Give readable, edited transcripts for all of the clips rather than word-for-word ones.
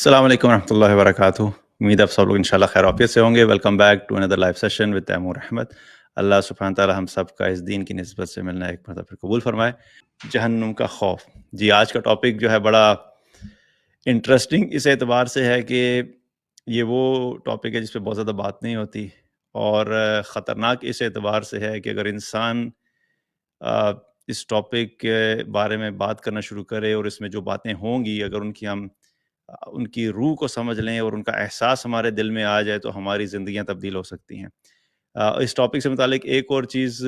السلام علیکم ورحمۃ اللہ وبرکاتہ۔ امید ہے آپ سب لوگ انشاءاللہ خیر عافیت سے ہوں گے۔ Welcome back to inner life session with Taimur Ahmed. Allah سبحانہ تعالیٰ ہم سب کا اس دین کی نسبت سے ملنا ایک مرتبہ پھر قبول فرمائے۔ جہنم کا خوف، جی آج کا ٹاپک جو ہے بڑا انٹرسٹنگ اس اعتبار سے ہے کہ یہ وہ ٹاپک ہے جس پہ بہت زیادہ بات نہیں ہوتی، اور خطرناک اس اعتبار سے ہے کہ اگر انسان اس ٹاپک کے بارے میں بات کرنا شروع کرے اور اس میں جو باتیں ہوں گی اگر ہم ان کی روح کو سمجھ لیں اور ان کا احساس ہمارے دل میں آ جائے تو ہماری زندگیاں تبدیل ہو سکتی ہیں۔ اس ٹاپک سے متعلق ایک اور چیز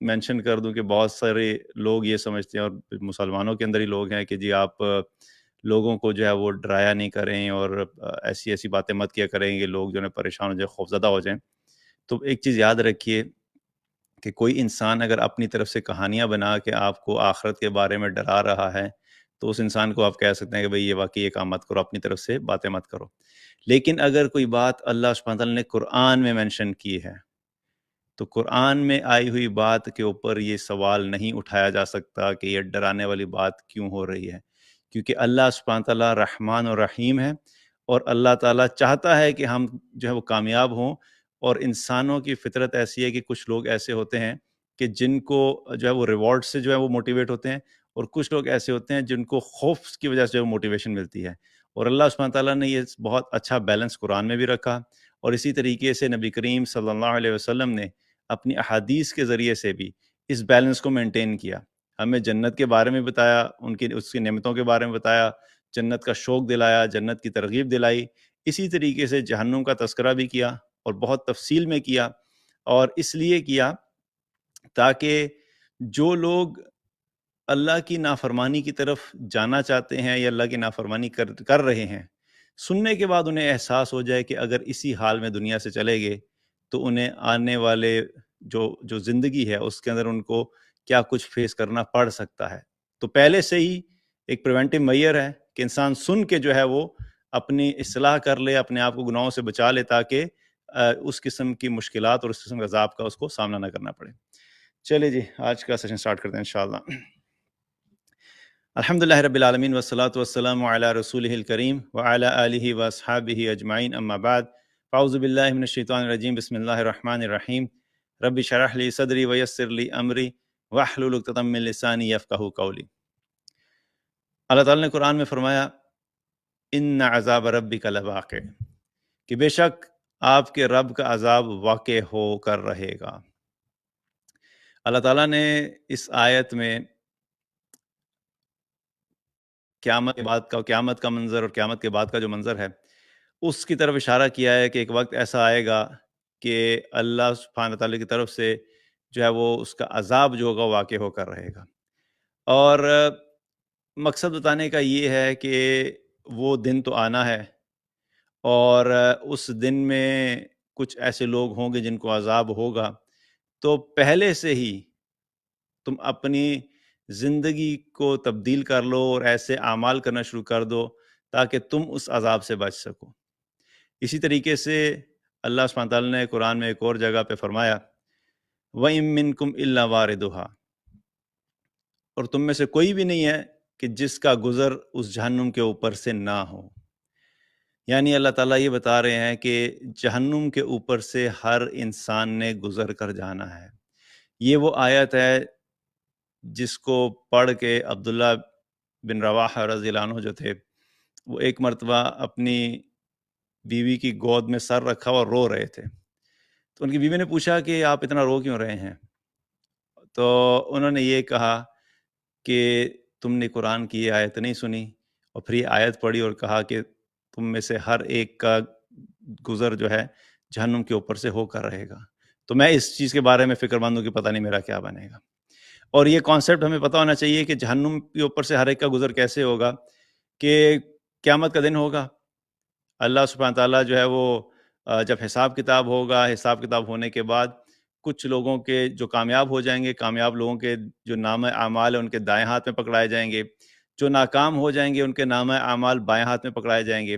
مینشن کر دوں کہ بہت سارے لوگ یہ سمجھتے ہیں، اور مسلمانوں کے اندر ہی لوگ ہیں، کہ جی آپ لوگوں کو جو ہے وہ ڈرایا نہیں کریں اور ایسی ایسی باتیں مت کیا کریں کہ لوگ جو ہے پریشان ہو جائیں، خوفزدہ ہو جائیں۔ تو ایک چیز یاد رکھیے کہ کوئی انسان اگر اپنی طرف سے کہانیاں بنا کے آپ کو آخرت کے بارے میں ڈرا رہا ہے تو اس انسان کو آپ کہہ سکتے ہیں کہ بھئی یہ واقعی یہ کام مت کرو، اپنی طرف سے باتیں مت کرو۔ لیکن اگر کوئی بات اللہ سبحانہ تعالیٰ نے قرآن میں مینشن کی ہے تو قرآن میں آئی ہوئی بات کے اوپر یہ سوال نہیں اٹھایا جا سکتا کہ یہ ڈرانے والی بات کیوں ہو رہی ہے، کیونکہ اللہ سبحانہ تعالیٰ رحمان اور رحیم ہے، اور اللہ تعالیٰ چاہتا ہے کہ ہم جو ہے وہ کامیاب ہوں۔ اور انسانوں کی فطرت ایسی ہے کہ کچھ لوگ ایسے ہوتے ہیں کہ جن کو جو ہے وہ ریوارڈ سے جو ہے وہ موٹیویٹ ہوتے ہیں، اور کچھ لوگ ایسے ہوتے ہیں جن کو خوف کی وجہ سے جو موٹیویشن ملتی ہے۔ اور اللہ سبحانہ تعالیٰ نے یہ بہت اچھا بیلنس قرآن میں بھی رکھا، اور اسی طریقے سے نبی کریم صلی اللہ علیہ وسلم نے اپنی احادیث کے ذریعے سے بھی اس بیلنس کو مینٹین کیا۔ ہمیں جنت کے بارے میں بتایا، اس کی نعمتوں کے بارے میں بتایا، جنت کا شوق دلایا، جنت کی ترغیب دلائی۔ اسی طریقے سے جہنم کا تذکرہ بھی کیا، اور بہت تفصیل میں کیا، اور اس لیے کیا تاکہ جو لوگ اللہ کی نافرمانی کی طرف جانا چاہتے ہیں یا اللہ کی نافرمانی کر رہے ہیں، سننے کے بعد انہیں احساس ہو جائے کہ اگر اسی حال میں دنیا سے چلے گئے تو انہیں آنے والے جو زندگی ہے اس کے اندر ان کو کیا کچھ فیس کرنا پڑ سکتا ہے۔ تو پہلے سے ہی ایک پریونٹیو میئر ہے کہ انسان سن کے جو ہے وہ اپنی اصلاح کر لے، اپنے آپ کو گناہوں سے بچا لے، تاکہ اس قسم کی مشکلات اور اس قسم کے عذاب کا اس کو سامنا نہ کرنا پڑے۔ چلے جی آج کا سیشن سٹارٹ کرتے ہیں انشاءاللہ۔ الحمدللہ رب العالمین والصلاة والسلام علی رسولہ الکریم وعلی آلہ واصحابہ اجمعین، اما بعد، فاعوذ باللہ من الشیطان الرجیم، بسم اللہ الرحمن الرحیم، رب اشرح لی صدری ویسر لی امری واحلل عقدۃ من لسانی یفقہوا قولی۔ اللہ تعالیٰ نے قرآن میں فرمایا ان عذاب ربک لواقع، کہ بے شک آپ کے رب کا عذاب واقع ہو کر رہے گا۔ اللہ تعالیٰ نے اس آیت میں قیامت کا منظر اور قیامت کے بعد کا جو منظر ہے اس کی طرف اشارہ کیا ہے کہ ایک وقت ایسا آئے گا کہ اللہ سبحانہ تعالیٰ کی طرف سے جو ہے وہ اس کا عذاب جو ہوگا واقع ہو کر رہے گا۔ اور مقصد بتانے کا یہ ہے کہ وہ دن تو آنا ہے، اور اس دن میں کچھ ایسے لوگ ہوں گے جن کو عذاب ہوگا، تو پہلے سے ہی تم اپنی زندگی کو تبدیل کر لو اور ایسے اعمال کرنا شروع کر دو تاکہ تم اس عذاب سے بچ سکو۔ اسی طریقے سے اللہ سبحانہ تعالیٰ نے قرآن میں ایک اور جگہ پہ فرمایا وَإِن مِّنكُمْ إِلَّا وَارِدُهَا، اور تم میں سے کوئی بھی نہیں ہے کہ جس کا گزر اس جہنم کے اوپر سے نہ ہو۔ یعنی اللہ تعالیٰ یہ بتا رہے ہیں کہ جہنم کے اوپر سے ہر انسان نے گزر کر جانا ہے۔ یہ وہ آیت ہے جس کو پڑھ کے عبداللہ بن رواحہ رضی اللہ عنہ جو تھے وہ ایک مرتبہ اپنی بیوی کی گود میں سر رکھا اور رو رہے تھے۔ تو ان کی بیوی نے پوچھا کہ آپ اتنا رو کیوں رہے ہیں؟ تو انہوں نے یہ کہا کہ تم نے قرآن کی یہ آیت نہیں سنی، اور پھر یہ آیت پڑھی اور کہا کہ تم میں سے ہر ایک کا گزر جو ہے جہنم کے اوپر سے ہو کر رہے گا۔ تو میں اس چیز کے بارے میں فکر مند ہوں کہ پتہ نہیں میرا کیا بنے گا۔ اور یہ کانسیپٹ ہمیں پتہ ہونا چاہیے کہ جہنم کے اوپر سے ہر ایک کا گزر کیسے ہوگا، کہ قیامت کا دن ہوگا، اللہ سبحانہ تعالیٰ جو ہے وہ جب حساب کتاب ہوگا، حساب کتاب ہونے کے بعد کچھ لوگوں کے جو کامیاب ہو جائیں گے، کامیاب لوگوں کے جو نامہ اعمال ہیں ان کے دائیں ہاتھ میں پکڑائے جائیں گے، جو ناکام ہو جائیں گے ان کے نامہ اعمال بائیں ہاتھ میں پکڑائے جائیں گے،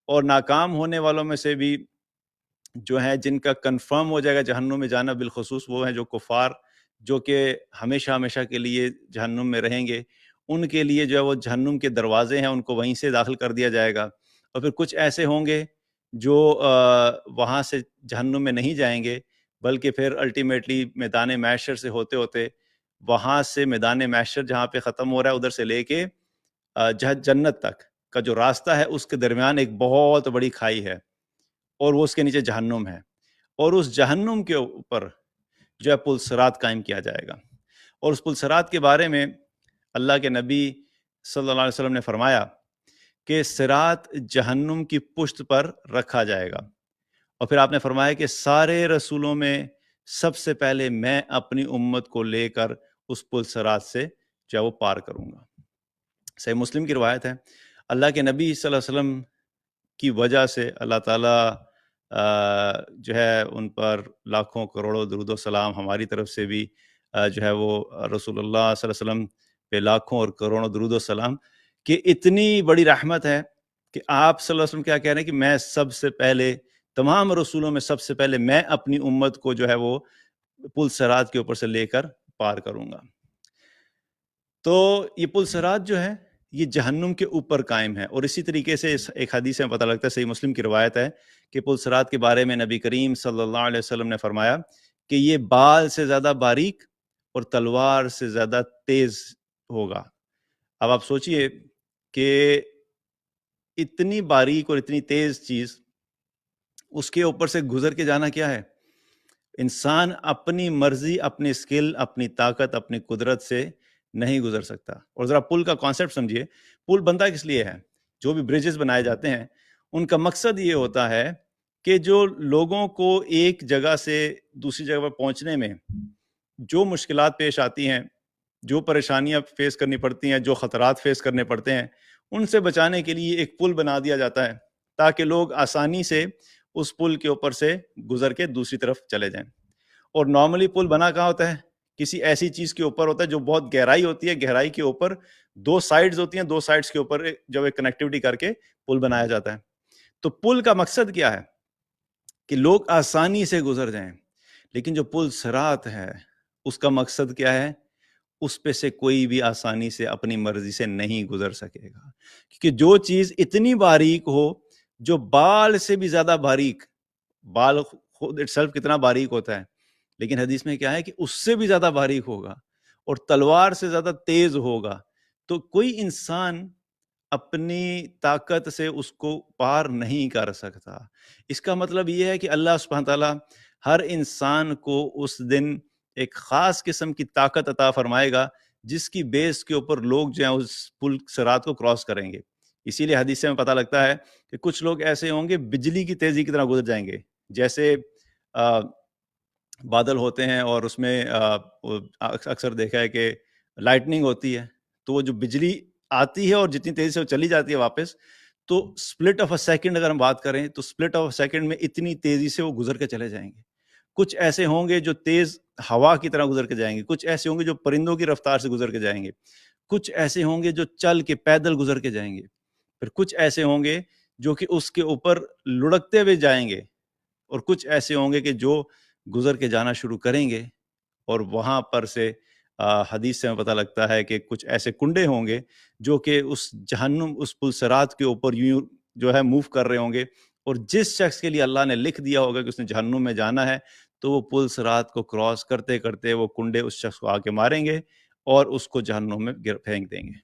اور ناکام ہونے والوں میں سے بھی جو ہیں جن کا کنفرم ہو جائے گا جہنم میں جانا، بالخصوص وہ ہیں جو کفار، جو کہ ہمیشہ ہمیشہ کے لیے جہنم میں رہیں گے، ان کے لیے جو ہے وہ جہنم کے دروازے ہیں، ان کو وہیں سے داخل کر دیا جائے گا۔ اور پھر کچھ ایسے ہوں گے جو وہاں سے جہنم میں نہیں جائیں گے، بلکہ پھر الٹیمیٹلی میدان محشر سے ہوتے ہوتے وہاں سے میدان محشر جہاں پہ ختم ہو رہا ہے ادھر سے لے کے جنت تک کا جو راستہ ہے اس کے درمیان ایک بہت بڑی کھائی ہے، اور وہ اس کے نیچے جہنم ہے، اور اس جہنم کے اوپر جو ہے پل صراط قائم کیا جائے گا۔ اور اس پل صراط کے بارے میں اللہ کے نبی صلی اللہ علیہ وسلم نے فرمایا کہ صراط جہنم کی پشت پر رکھا جائے گا، اور پھر آپ نے فرمایا کہ سارے رسولوں میں سب سے پہلے میں اپنی امت کو لے کر اس پل صراط سے جو ہے وہ پار کروں گا۔ صحیح مسلم کی روایت ہے، اللہ کے نبی صلی اللہ علیہ وسلم کی وجہ سے اللہ تعالیٰ جو ہے ان پر لاکھوں کروڑوں درود و سلام، ہماری طرف سے بھی جو ہے وہ رسول اللہ صلی اللہ علیہ وسلم پہ لاکھوں اور کروڑوں درود و سلام، کہ اتنی بڑی رحمت ہے کہ آپ صلی اللہ علیہ وسلم کیا کہہ رہے ہیں کہ میں سب سے پہلے، تمام رسولوں میں سب سے پہلے میں اپنی امت کو جو ہے وہ پل صراط کے اوپر سے لے کر پار کروں گا۔ تو یہ پل صراط جو ہے یہ جہنم کے اوپر قائم ہے، اور اسی طریقے سے ایک حدیث میں پتہ لگتا ہے، صحیح مسلم کی روایت ہے کہ پل صراط کے بارے میں نبی کریم صلی اللہ علیہ وسلم نے فرمایا کہ یہ بال سے زیادہ باریک اور تلوار سے زیادہ تیز ہوگا۔ اب آپ سوچئے کہ اتنی باریک اور اتنی تیز چیز، اس کے اوپر سے گزر کے جانا کیا ہے؟ انسان اپنی مرضی، اپنی اسکل، اپنی طاقت، اپنی قدرت سے نہیں گزر سکتا۔ اور ذرا پل کا کانسیپٹ سمجھیے، پل بنتا کس لیے ہے؟ جو بھی بریجز بنائے جاتے ہیں ان کا مقصد یہ ہوتا ہے کہ جو لوگوں کو ایک جگہ سے دوسری جگہ پر پہنچنے میں جو مشکلات پیش آتی ہیں، جو پریشانیاں فیس کرنی پڑتی ہیں، جو خطرات فیس کرنے پڑتے ہیں، ان سے بچانے کے لیے ایک پل بنا دیا جاتا ہے تاکہ لوگ آسانی سے اس پل کے اوپر سے گزر کے دوسری طرف چلے جائیں۔ اور نارملی پل بنا کہاں ہوتا ہے؟ کسی ایسی چیز کے اوپر ہوتا ہے جو بہت گہرائی ہوتی ہے، گہرائی کے اوپر دو سائڈز ہوتی ہیں، دو سائڈز کے اوپر جب ایک کنیکٹیوٹی کر کے پل بنایا جاتا ہے۔ تو پل کا مقصد کیا ہے؟ کہ لوگ آسانی سے گزر جائیں۔ لیکن جو پل صراط ہے اس کا مقصد کیا ہے؟ اس پہ سے کوئی بھی آسانی سے اپنی مرضی سے نہیں گزر سکے گا، کیونکہ جو چیز اتنی باریک ہو، جو بال سے بھی زیادہ باریک، بال خود اٹسیلف کتنا باریک ہوتا ہے، لیکن حدیث میں کیا ہے کہ اس سے بھی زیادہ باریک ہوگا اور تلوار سے زیادہ تیز ہوگا، تو کوئی انسان اپنی طاقت سے اس کو پار نہیں کر سکتا۔ اس کا مطلب یہ ہے کہ اللہ سبحانہ تعالیٰ ہر انسان کو اس دن ایک خاص قسم کی طاقت عطا فرمائے گا جس کی بیس کے اوپر لوگ جو ہیں اس پل صراط کو کراس کریں گے۔ اسی لیے حدیث میں پتہ لگتا ہے کہ کچھ لوگ ایسے ہوں گے بجلی کی تیزی کی طرح گزر جائیں گے، جیسے بادل ہوتے ہیں اور اس میں اکثر دیکھا ہے کہ لائٹننگ ہوتی ہے، تو وہ جو بجلی آتی ہے اور جتنی تیزی سے وہ چلی جاتی ہے واپس، تو سپلٹ آف اے سیکنڈ اگر ہم بات کریں تو سپلٹ آف اے سیکنڈ میں اتنی تیزی سے وہ گزر کے چلے جائیں گے۔ کچھ ایسے ہوں گے جو تیز ہوا کی طرح گزر کے جائیں گے، کچھ ایسے ہوں گے جو پرندوں کی رفتار سے گزر کے جائیں گے، کچھ ایسے ہوں گے جو چل کے پیدل گزر کے جائیں گے، پھر کچھ ایسے ہوں گے جو کہ اس کے اوپر لڑکتے ہوئے جائیں گے، اور کچھ ایسے ہوں گے کہ جو گزر کے جانا شروع کریں گے، اور وہاں پر سے حدیث سے ہمیں پتہ لگتا ہے کہ کچھ ایسے کنڈے ہوں گے جو کہ اس جہنم، اس پل صراط کے اوپر یوں جو ہے موو کر رہے ہوں گے، اور جس شخص کے لیے اللہ نے لکھ دیا ہوگا کہ اس نے جہنم میں جانا ہے، تو وہ پل صراط کو کراس کرتے کرتے وہ کنڈے اس شخص کو آ کے ماریں گے اور اس کو جہنم میں پھینک دیں گے۔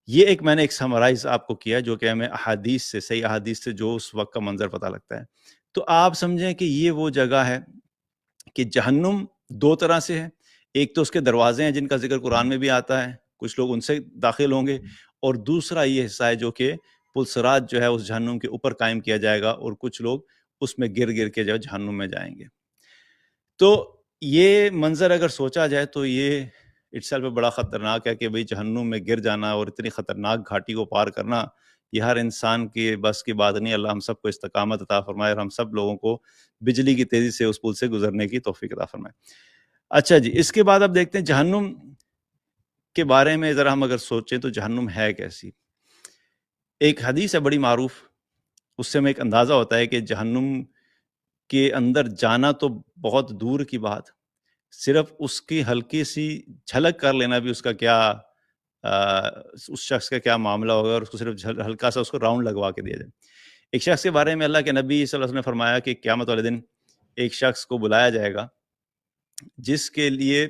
یہ میں نے ایک سمرائز آپ کو کیا جو کہ ہمیں احادیث سے، صحیح احادیث سے جو اس وقت کا منظر پتہ لگتا ہے۔ تو آپ سمجھیں کہ یہ وہ جگہ ہے کہ جہنم دو طرح سے ہے، ایک تو اس کے دروازے ہیں جن کا ذکر قرآن میں بھی آتا ہے، کچھ لوگ ان سے داخل ہوں گے، اور دوسرا یہ حصہ ہے جو کہ پل صراط جو ہے اس جہنم کے اوپر قائم کیا جائے گا، اور کچھ لوگ اس میں گر گر کے جو جہنم میں جائیں گے۔ تو یہ منظر اگر سوچا جائے تو یہ اٹسیلف بڑا خطرناک ہے کہ بھئی جہنم میں گر جانا اور اتنی خطرناک گھاٹی کو پار کرنا، یہ ہر انسان کے بس کی بات نہیں۔ اللہ ہم سب کو استقامت عطا فرمائے اور ہم سب لوگوں کو بجلی کی تیزی سے اس پل سے گزرنے کی توفیق عطا فرمائے۔ اچھا جی، اس کے بعد اب دیکھتے ہیں جہنم کے بارے میں ذرا ہم اگر سوچیں تو جہنم ہے کیسی۔ ایک حدیث ہے بڑی معروف، اس سے ہمیں ایک اندازہ ہوتا ہے کہ جہنم کے اندر جانا تو بہت دور کی بات، صرف اس کی ہلکی سی جھلک کر لینا بھی اس کا کیا اس شخص کا کیا معاملہ ہوگا، اور اس کو صرف ہلکا سا اس کو راؤنڈ لگوا کے دیا جائے۔ ایک شخص کے بارے میں اللہ کے نبی صلی اللہ علیہ وسلم نے فرمایا کہ قیامت والے دن ایک شخص کو بلایا جائے گا جس کے لیے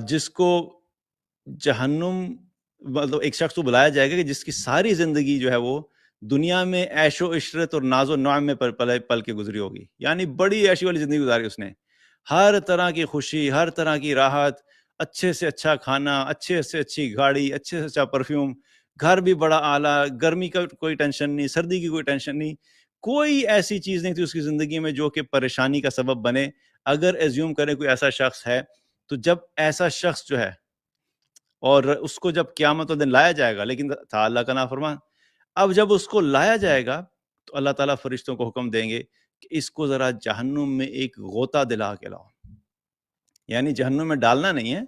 جس کو جہنم، مطلب ایک شخص کو بلایا جائے گا کہ جس کی ساری زندگی جو ہے وہ دنیا میں عیش و عشرت اور ناز و نعم میں پل کے گزری ہوگی، یعنی بڑی عیشی والی زندگی گزاری اس نے، ہر طرح کی خوشی، ہر طرح کی راحت، اچھے سے اچھا کھانا، اچھے سے اچھی گاڑی، اچھے سے اچھا پرفیوم، گھر بھی بڑا اعلیٰ، گرمی کا کوئی ٹینشن نہیں، سردی کی کوئی ٹینشن نہیں، کوئی ایسی چیز نہیں تھی اس کی زندگی میں جو کہ پریشانی کا سبب بنے۔ اگر ایزیوم کریں کوئی ایسا شخص ہے، تو جب ایسا شخص جو ہے اور اس کو جب قیامت و دن لایا جائے گا، لیکن تھا اللہ کا نافرمان، اب جب اس کو لایا جائے گا تو اللہ تعالیٰ فرشتوں کو حکم دیں گے کہ اس کو ذرا جہنم میں ایک غوطہ دلا کے لاؤ، یعنی جہنم میں ڈالنا نہیں ہے،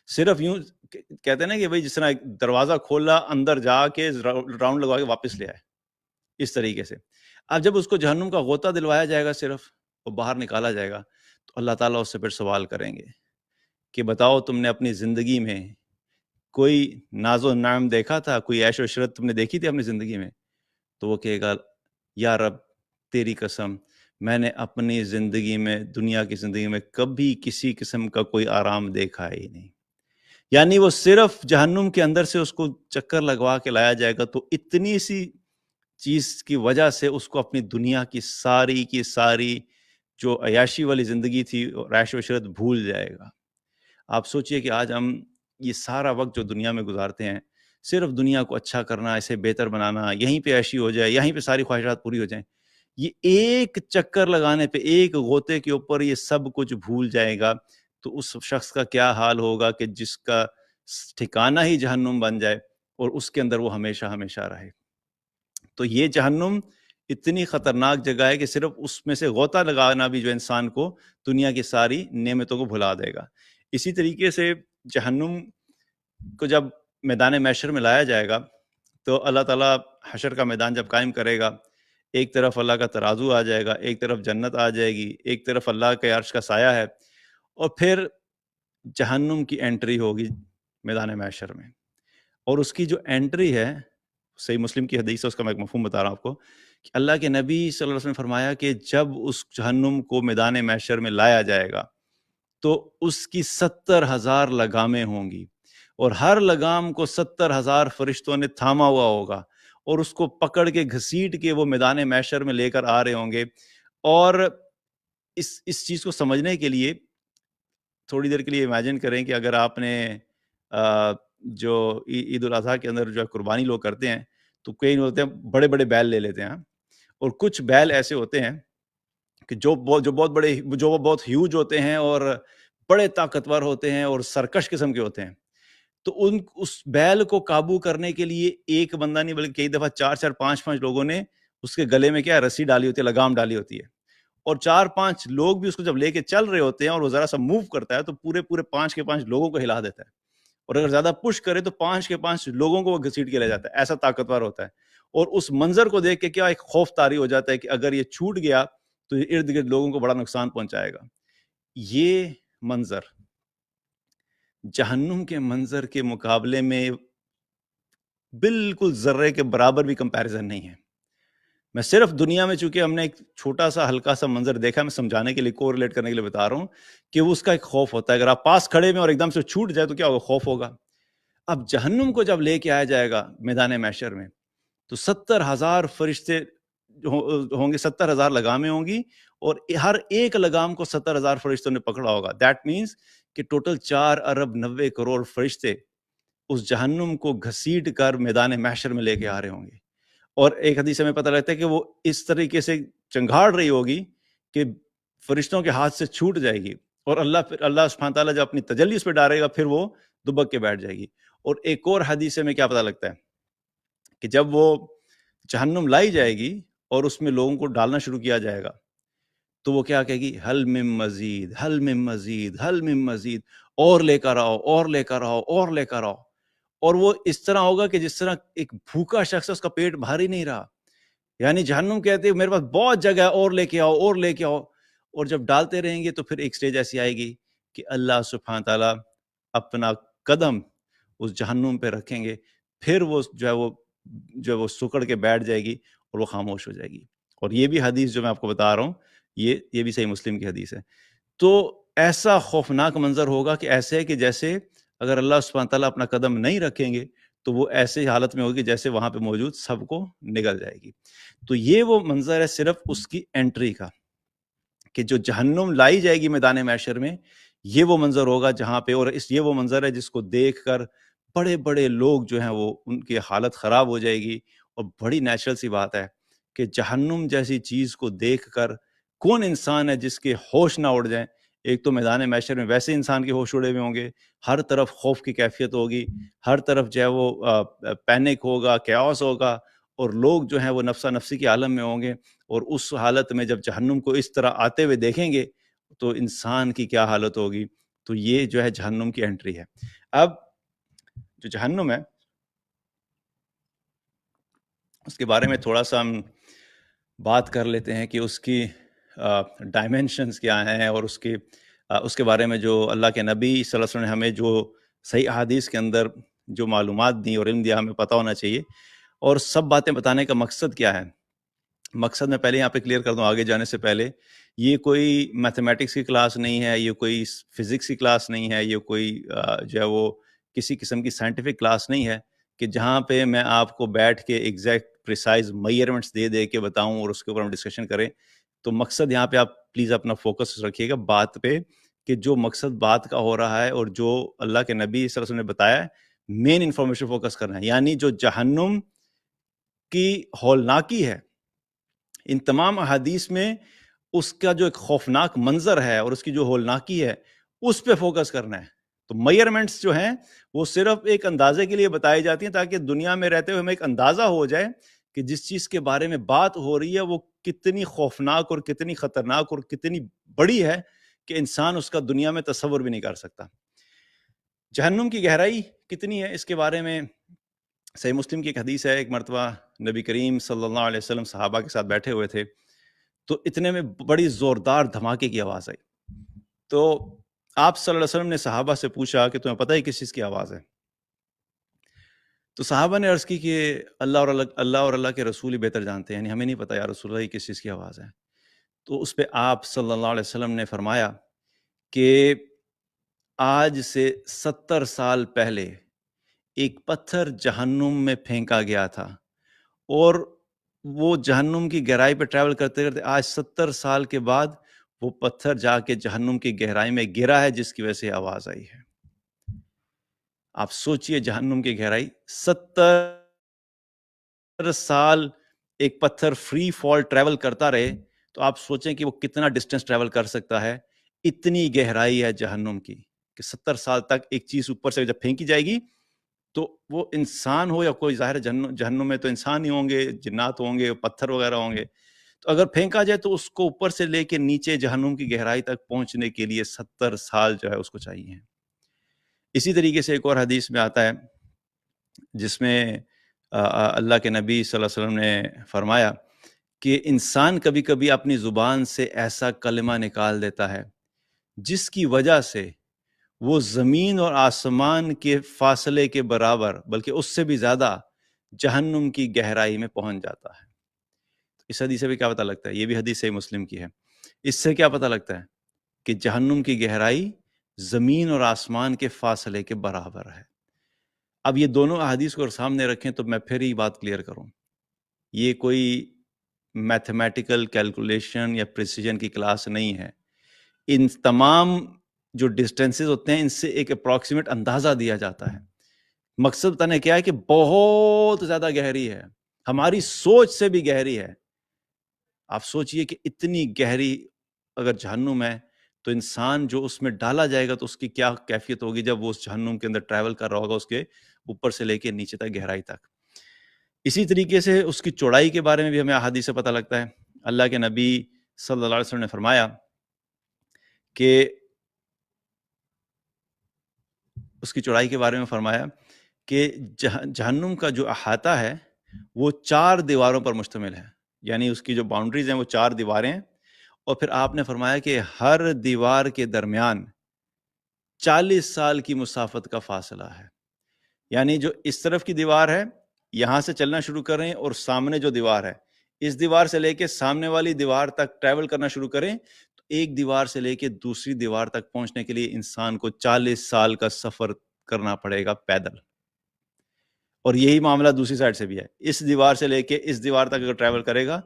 صرف یوں کہتے ہیں نا کہ بھائی جس طرح دروازہ کھولا، اندر جا کے راؤنڈ لگوا کے واپس لے آئے، اس طریقے سے اب جب اس کو جہنم کا غوطہ دلوایا جائے گا صرف، اور باہر نکالا جائے گا، تو اللہ تعالیٰ اس سے پھر سوال کریں گے کہ بتاؤ تم نے اپنی زندگی میں کوئی ناز و نعم دیکھا تھا، کوئی عیش و عشرت تم نے دیکھی تھی اپنی زندگی میں؟ تو وہ کہے گا یا رب تیری قسم، میں نے اپنی زندگی میں، دنیا کی زندگی میں کبھی کسی قسم کا کوئی آرام دیکھا ہی نہیں۔ یعنی وہ صرف جہنم کے اندر سے اس کو چکر لگوا کے لایا جائے گا تو اتنی سی چیز کی وجہ سے اس کو اپنی دنیا کی ساری جو عیاشی والی زندگی تھی اور عیش و عشرت بھول جائے گا۔ آپ سوچئے کہ آج ہم یہ سارا وقت جو دنیا میں گزارتے ہیں، صرف دنیا کو اچھا کرنا، اسے بہتر بنانا، یہیں پہ عیشی ہو جائے، یہیں پہ ساری خواہشات پوری ہو جائیں، یہ ایک چکر لگانے پہ، ایک غوطے کے اوپر یہ سب کچھ بھول جائے گا، تو اس شخص کا کیا حال ہوگا کہ جس کا ٹھکانہ ہی جہنم بن جائے اور اس کے اندر وہ ہمیشہ ہمیشہ رہے۔ تو یہ جہنم اتنی خطرناک جگہ ہے کہ صرف اس میں سے غوطہ لگانا بھی جو انسان کو دنیا کی ساری نعمتوں کو بھلا دے گا۔ اسی طریقے سے جہنم کو جب میدان محشر میں لایا جائے گا تو اللہ تعالیٰ حشر کا میدان جب قائم کرے گا، ایک طرف اللہ کا ترازو آ جائے گا، ایک طرف جنت آ جائے گی، ایک طرف اللہ کے عرش کا سایہ ہے، اور پھر جہنم کی انٹری ہوگی میدان محشر میں، اور اس کی جو انٹری ہے، صحیح مسلم کی حدیث ہے، اس کا میں ایک مفہوم بتا رہا ہوں آپ کو، کہ اللہ کے نبی صلی اللہ علیہ وسلم نے فرمایا کہ جب اس جہنم کو میدان محشر میں لایا جائے گا تو اس کی 70,000 لگامیں ہوں گی، اور ہر لگام کو 70,000 فرشتوں نے تھاما ہوا ہوگا، اور اس کو پکڑ کے گھسیٹ کے وہ میدان محشر میں لے کر آ رہے ہوں گے۔ اور اس چیز کو سمجھنے کے لیے تھوڑی دیر کے لیے امیجن کریں کہ اگر آپ نے جو عید الاضحیٰ کے اندر جو قربانی لوگ کرتے ہیں، تو کئی ہوتے ہیں بڑے بڑے بیل لے لیتے ہیں، اور کچھ بیل ایسے ہوتے ہیں کہ جو بہت ہیوج ہوتے ہیں اور بڑے طاقتور ہوتے ہیں اور سرکش قسم کے ہوتے ہیں، تو اس بیل کو قابو کرنے کے لیے ایک بندہ نہیں بلکہ کئی دفعہ 4 5 لوگوں نے اس کے گلے میں کیا رسی ڈالی ہوتی ہے، لگام ڈالی ہوتی ہے، اور 4 5 لوگ بھی اس کو جب لے کے چل رہے ہوتے ہیں اور وہ ذرا سا موو کرتا ہے تو پورے 5 کے 5 لوگوں کو ہلا دیتا ہے، اور اگر زیادہ پش کرے تو 5 کے 5 لوگوں کو وہ گھسیٹ کے لے جاتا ہے، ایسا طاقتور ہوتا ہے۔ اور اس منظر کو دیکھ کے کیا ایک خوف طاری ہو جاتا ہے کہ اگر یہ چھوٹ گیا تو یہ ارد گرد لوگوں کو بڑا نقصان پہنچائے گا۔ یہ منظر جہنم کے منظر کے مقابلے میں بالکل ذرے کے برابر بھی کمپیریزن نہیں ہے۔ میں صرف دنیا میں چونکہ ہم نے ایک چھوٹا سا ہلکا سا منظر دیکھا، میں سمجھانے کے لیے، کوریلیٹ کرنے کے لیے بتا رہا ہوں کہ وہ اس کا ایک خوف ہوتا ہے، اگر آپ پاس کھڑے میں اور ایک دم سے چھوٹ جائے تو کیا ہوگا، خوف ہوگا۔ اب جہنم کو جب لے کے آیا جائے گا میدان محشر میں تو 70,000 فرشتے ہوں گے، 70,000 لگامیں ہوں گی، اور ہر ایک لگام کو 70,000 فرشتوں نے پکڑا ہوگا۔ دیٹ مینس کہ ٹوٹل 4,90,00,000,000 فرشتے اس جہنم کو گھسیٹ کر میدان محشر میں لے کے آ رہے ہوں گے، اور ایک حدیث میں پتہ لگتا ہے کہ وہ اس طریقے سے چنگھاڑ رہی ہوگی کہ فرشتوں کے ہاتھ سے چھوٹ جائے گی، اور اللہ سبحانہ تعالیٰ جب اپنی تجلی اس پہ ڈالے گا پھر وہ دبک کے بیٹھ جائے گی۔ اور ایک اور حدیث میں کیا پتہ لگتا ہے کہ جب وہ جہنم لائی جائے گی اور اس میں لوگوں کو ڈالنا شروع کیا جائے گا تو وہ کیا کہے گی، حل من مزید، حل من مزید، حل من مزید، اور لے کر آؤ، اور لے کر آؤ، اور لے کر آؤ۔ اور وہ اس طرح ہوگا کہ جس طرح ایک بھوکا شخص ہے، اس کا پیٹ بھاری نہیں رہا، یعنی جہنم کہتے ہیں میرے پاس بہت جگہ ہے، اور لے کے آؤ، اور لے کے آؤ، اور جب ڈالتے رہیں گے تو پھر ایک سٹیج ایسی آئے گی کہ اللہ سبحانہ تعالیٰ اپنا قدم اس جہنم پہ رکھیں گے، پھر وہ جو ہے وہ سکڑ کے بیٹھ جائے گی اور وہ خاموش ہو جائے گی. اور یہ بھی حدیث جو میں آپ کو بتا رہا ہوں یہ بھی صحیح مسلم کی حدیث ہے. تو ایسا خوفناک منظر ہوگا کہ ایسے ہے کہ جیسے اگر اللہ سبحانہ تعالیٰ اپنا قدم نہیں رکھیں گے تو وہ ایسے حالت میں ہوگی جیسے وہاں پہ موجود سب کو نگل جائے گی. تو یہ وہ منظر ہے صرف اس کی انٹری کا، کہ جو جہنم لائی جائے گی میدان محشر میں، یہ وہ منظر ہوگا جہاں پہ، اور یہ وہ منظر ہے جس کو دیکھ کر بڑے بڑے لوگ جو ہیں وہ ان کی حالت خراب ہو جائے گی. اور بڑی نیچرل سی بات ہے کہ جہنم جیسی چیز کو دیکھ کر کون انسان ہے جس کے ہوش نہ اڑ جائیں. ایک تو میدان محشر میں ویسے انسان کے ہوش اڑے ہوئے ہوں گے، ہر طرف خوف کی کیفیت ہوگی، ہر طرف جو ہے وہ پینک ہوگا، کیاس ہوگا، اور لوگ جو ہیں وہ نفسا نفسی کے عالم میں ہوں گے. اور اس حالت میں جب جہنم کو اس طرح آتے ہوئے دیکھیں گے تو انسان کی کیا حالت ہوگی. تو یہ جو ہے جہنم کی انٹری ہے. اب جو جہنم ہے اس کے بارے میں تھوڑا سا ہم بات کر لیتے ہیں کہ اس کی ڈائمینشنز کیا ہیں، اور اس کے بارے میں جو اللہ کے نبی صلی اللہ علیہ وسلم نے ہمیں جو صحیح احادیث کے اندر جو معلومات دیں اور علم دیا ہمیں پتہ ہونا چاہیے. اور سب باتیں بتانے کا مقصد کیا ہے؟ مقصد میں پہلے یہاں پہ کلیئر کر دوں آگے جانے سے پہلے، یہ کوئی میتھمیٹکس کی کلاس نہیں ہے، یہ کوئی فزکس کی کلاس نہیں ہے، یہ کوئی جو ہے وہ کسی قسم کی سائنٹیفک کلاس نہیں ہے کہ جہاں پہ میں آپ کو بیٹھ کے ایگزیکٹ پریسائز میئرمنٹس دے کے بتاؤں اور اس کے اوپر ہم ڈسکشن کریں. تو مقصد یہاں پہ آپ پلیز اپنا فوکس رکھیے گا بات پہ، کہ جو مقصد بات کا ہو رہا ہے اور جو اللہ کے نبی صلی اللہ علیہ وسلم نے بتایا ہے، مین انفارمیشن فوکس کرنا ہے. یعنی جو جہنم کی ہولناکی ہے، ان تمام احادیث میں اس کا جو ایک خوفناک منظر ہے اور اس کی جو ہولناکی ہے اس پہ فوکس کرنا ہے. تو میئرمنٹس جو ہیں وہ صرف ایک اندازے کے لیے بتائی جاتی ہیں تاکہ دنیا میں رہتے ہوئے ہمیں ایک اندازہ ہو جائے کہ جس چیز کے بارے میں بات ہو رہی ہے وہ کتنی خوفناک اور کتنی خطرناک اور کتنی بڑی ہے کہ انسان اس کا دنیا میں تصور بھی نہیں کر سکتا. جہنم کی گہرائی کتنی ہے اس کے بارے میں صحیح مسلم کی ایک حدیث ہے. ایک مرتبہ نبی کریم صلی اللہ علیہ وسلم صحابہ کے ساتھ بیٹھے ہوئے تھے تو اتنے میں بڑی زوردار دھماکے کی آواز آئی. تو آپ صلی اللہ علیہ وسلم نے صحابہ سے پوچھا کہ تمہیں پتہ ہے کس چیز کی آواز ہے؟ تو صحابہ نے عرض کی کہ اللہ اور اللہ کے رسول ہی بہتر جانتے ہیں، یعنی ہمیں نہیں پتہ یا رسول اللہ کس چیز کی آواز ہے. تو اس پہ آپ صلی اللہ علیہ وسلم نے فرمایا کہ آج سے 70 سال پہلے ایک پتھر جہنم میں پھینکا گیا تھا، اور وہ جہنم کی گہرائی پہ ٹریول کرتے کرتے آج 70 سال کے بعد وہ پتھر جا کے جہنم کی گہرائی میں گرا ہے، جس کی وجہ سے آواز آئی ہے. آپ سوچئے جہنم کی گہرائی، 70 سال ایک پتھر فری فال ٹریول کرتا رہے تو آپ سوچیں کہ وہ کتنا ڈسٹینس ٹریول کر سکتا ہے. اتنی گہرائی ہے جہنم کی کہ 70 سال تک ایک چیز اوپر سے جب پھینکی جائے گی تو وہ انسان ہو یا کوئی، ظاہر جہنم میں تو انسان ہی ہوں گے، جنات ہوں گے، پتھر وغیرہ ہوں گے، تو اگر پھینکا جائے تو اس کو اوپر سے لے کے نیچے جہنم کی گہرائی تک پہنچنے کے لیے 70 سال جو ہے اس کو چاہیے. اسی طریقے سے ایک اور حدیث میں آتا ہے جس میں اللہ کے نبی صلی اللہ علیہ وسلم نے فرمایا کہ انسان کبھی کبھی اپنی زبان سے ایسا کلمہ نکال دیتا ہے جس کی وجہ سے وہ زمین اور آسمان کے فاصلے کے برابر بلکہ اس سے بھی زیادہ جہنم کی گہرائی میں پہنچ جاتا ہے. اس حدیث سے بھی کیا پتہ لگتا ہے؟ یہ بھی حدیث صحیح مسلم کی ہے. اس سے کیا پتہ لگتا ہے؟ کہ جہنم کی گہرائی زمین اور آسمان کے فاصلے کے برابر ہے. اب یہ دونوں احادیث کو سامنے رکھیں تو میں پھر ہی بات کلیئر کروں، یہ کوئی میتھمیٹیکل کیلکولیشن یا پریسیجن کی کلاس نہیں ہے. ان تمام جو ڈسٹینسز ہوتے ہیں ان سے ایک اپروکسیمیٹ اندازہ دیا جاتا ہے. مقصد بتانے کیا ہے کہ بہت زیادہ گہری ہے، ہماری سوچ سے بھی گہری ہے. آپ سوچئے کہ اتنی گہری اگر جہنم ہے تو انسان جو اس میں ڈالا جائے گا تو اس کی کیا کیفیت ہوگی جب وہ اس جہنم کے اندر ٹریول کر رہا ہوگا، اس کے اوپر سے لے کے نیچے تک گہرائی تک. اسی طریقے سے اس کی چوڑائی کے بارے میں بھی ہمیں احادیث سے پتہ لگتا ہے. اللہ کے نبی صلی اللہ علیہ وسلم نے فرمایا کہ اس کی چوڑائی کے بارے میں فرمایا کہ جہنم کا جو احاطہ ہے وہ 4 دیواروں پر مشتمل ہے، یعنی اس کی جو باؤنڈریز ہیں وہ 4 دیواریں ہیں. اور پھر آپ نے فرمایا کہ ہر دیوار کے درمیان 40 سال کی مسافت کا فاصلہ ہے. یعنی جو اس طرف کی دیوار ہے یہاں سے چلنا شروع کریں اور سامنے جو دیوار ہے اس دیوار سے لے کے سامنے والی دیوار تک ٹریول کرنا شروع کریں تو ایک دیوار سے لے کے دوسری دیوار تک پہنچنے کے لیے انسان کو 40 سال کا سفر کرنا پڑے گا پیدل. اور یہی معاملہ دوسری سائڈ سے بھی ہے. اس دیوار سے لے کے اس دیوار تک اگر ٹریول کرے گا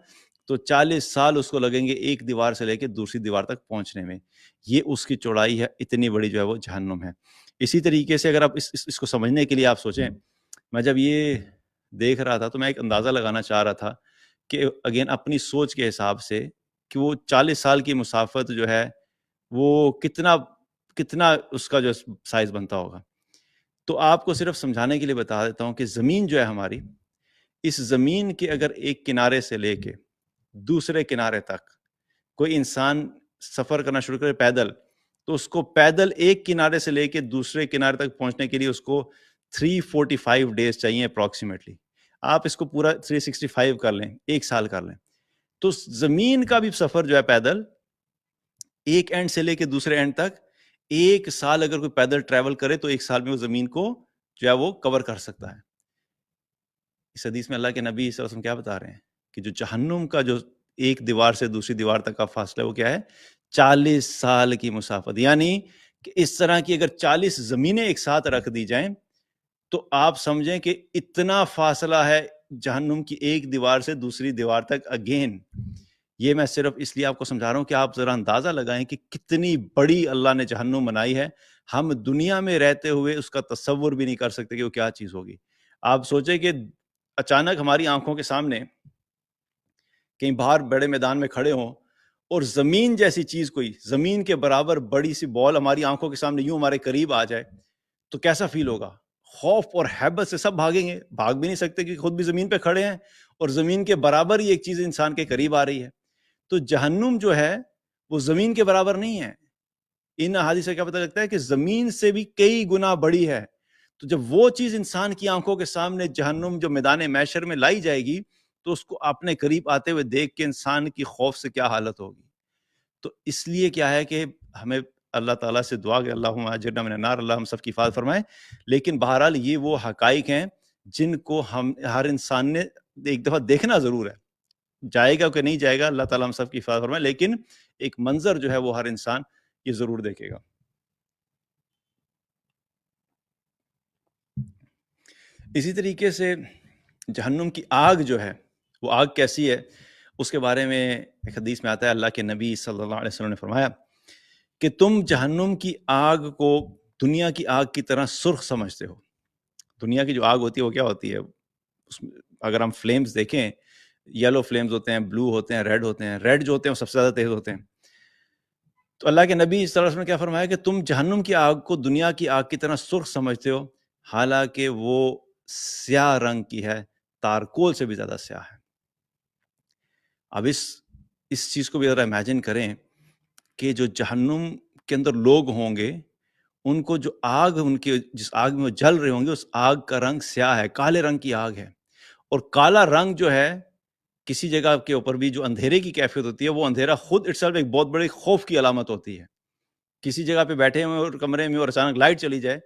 تو 40 سال اس کو لگیں گے ایک دیوار سے لے کے دوسری دیوار تک پہنچنے میں. یہ اس کی چوڑائی ہے, اتنی بڑی جو ہے وہ جہنم ہے. اسی طریقے سے اگر آپ اس کو سمجھنے کے لیے آپ سوچیں, میں جب یہ دیکھ رہا تھا تو میں ایک اندازہ لگانا چاہ رہا تھا کہ اگین اپنی سوچ کے حساب سے کہ وہ 40 سال کی مسافت جو ہے وہ کتنا اس کا جو سائز بنتا ہوگا. تو آپ کو صرف سمجھانے کے لیے بتا دیتا ہوں کہ زمین جو ہے ہماری, اس زمین کے اگر ایک کنارے سے لے کے دوسرے کنارے تک کوئی انسان سفر کرنا شروع کرے پیدل, تو اس کو پیدل ایک کنارے سے لے کے دوسرے کنارے تک پہنچنے کے لیے اس کو 345 ڈیز چاہیے اپروکسیمیٹلی. آپ اس کو پورا 365 کر لیں, ایک سال کر لیں. تو زمین کا بھی سفر جو ہے پیدل ایک اینڈ سے لے کے دوسرے اینڈ تک ایک سال اگر کوئی پیدل ٹریول کرے تو ایک سال میں وہ زمین کو جو ہے وہ کور کر سکتا ہے. اس حدیث میں اللہ کے نبی صلی اللہ علیہ وسلم کیا بتا رہے ہیں کہ جو جہنم کا جو ایک دیوار سے دوسری دیوار تک کا فاصلہ وہ کیا ہے, 40 سال کی مسافت. یعنی کہ اس طرح کی اگر 40 زمینیں ایک ساتھ رکھ دی جائیں تو آپ سمجھیں کہ اتنا فاصلہ ہے جہنم کی ایک دیوار سے دوسری دیوار تک. اگین یہ میں صرف اس لیے آپ کو سمجھا رہا ہوں کہ آپ ذرا اندازہ لگائیں کہ کتنی بڑی اللہ نے جہنم بنائی ہے. ہم دنیا میں رہتے ہوئے اس کا تصور بھی نہیں کر سکتے کہ وہ کیا چیز ہوگی. آپ سوچیں کہ اچانک ہماری آنکھوں کے سامنے کہیں باہر بڑے میدان میں کھڑے ہوں اور زمین جیسی چیز, کوئی زمین کے برابر بڑی سی بال ہماری آنکھوں کے سامنے یوں ہمارے قریب آ جائے تو کیسا فیل ہوگا؟ خوف اور ہیبت سے سب بھاگیں گے, بھاگ بھی نہیں سکتے کہ خود بھی زمین پہ کھڑے ہیں اور زمین کے برابر ہی ایک چیز انسان کے قریب آ رہی ہے. تو جہنم جو ہے وہ زمین کے برابر نہیں ہے. ان احادیث سے کیا پتہ لگتا ہے کہ زمین سے بھی کئی گنا بڑی ہے. تو جب وہ چیز انسان کی آنکھوں کے سامنے جہنم جو میدان محشر میں لائی جائے گی تو اس کو اپنے قریب آتے ہوئے دیکھ کے انسان کی خوف سے کیا حالت ہوگی. تو اس لیے کیا ہے کہ ہمیں اللہ تعالیٰ سے دعا کہ اللہم اجرنا من النار, اللہ ہم سب کی حفاظت فرمائے. لیکن بہرحال یہ وہ حقائق ہیں جن کو ہم ہر انسان نے ایک دفعہ دیکھنا ضرور ہے. جائے گا کہ نہیں جائے گا اللہ تعالیٰ ہم سب کی حفاظت فرمائے, لیکن ایک منظر جو ہے وہ ہر انسان یہ ضرور دیکھے گا. اسی طریقے سے جہنم کی آگ جو ہے وہ آگ کیسی ہے اس کے بارے میں ایک حدیث میں آتا ہے, اللہ کے نبی صلی اللہ علیہ وسلم نے فرمایا کہ تم جہنم کی آگ کو دنیا کی آگ کی طرح سرخ سمجھتے ہو. دنیا کی جو آگ ہوتی ہے وہ کیا ہوتی ہے, اس میں اگر ہم فلیمز دیکھیں, یلو فلیمز ہوتے ہیں, بلو ہوتے ہیں, ریڈ ہوتے ہیں. ریڈ جو ہوتے ہیں وہ سب سے زیادہ تیز ہوتے ہیں. تو اللہ کے نبی صلی اللہ علیہ وسلم نے کیا فرمایا کہ تم جہنم کی آگ کو دنیا کی آگ کی طرح سرخ سمجھتے ہو, حالانکہ وہ سیاہ رنگ کی ہے, تارکول سے بھی زیادہ سیاہ ہے. اب اس چیز کو بھی ذرا امیجن کریں کہ جو جہنم کے اندر لوگ ہوں گے ان کو جو آگ, ان کے جس آگ میں وہ جل رہے ہوں گے اس آگ کا رنگ سیاہ ہے, کالے رنگ کی آگ ہے. اور کالا رنگ جو ہے کسی جگہ کے اوپر بھی جو اندھیرے کی کیفیت ہوتی ہے وہ اندھیرا خود اٹسیلف ایک بہت بڑے خوف کی علامت ہوتی ہے. کسی جگہ پہ بیٹھے ہوئے اور کمرے میں اور اچانک لائٹ چلی جائے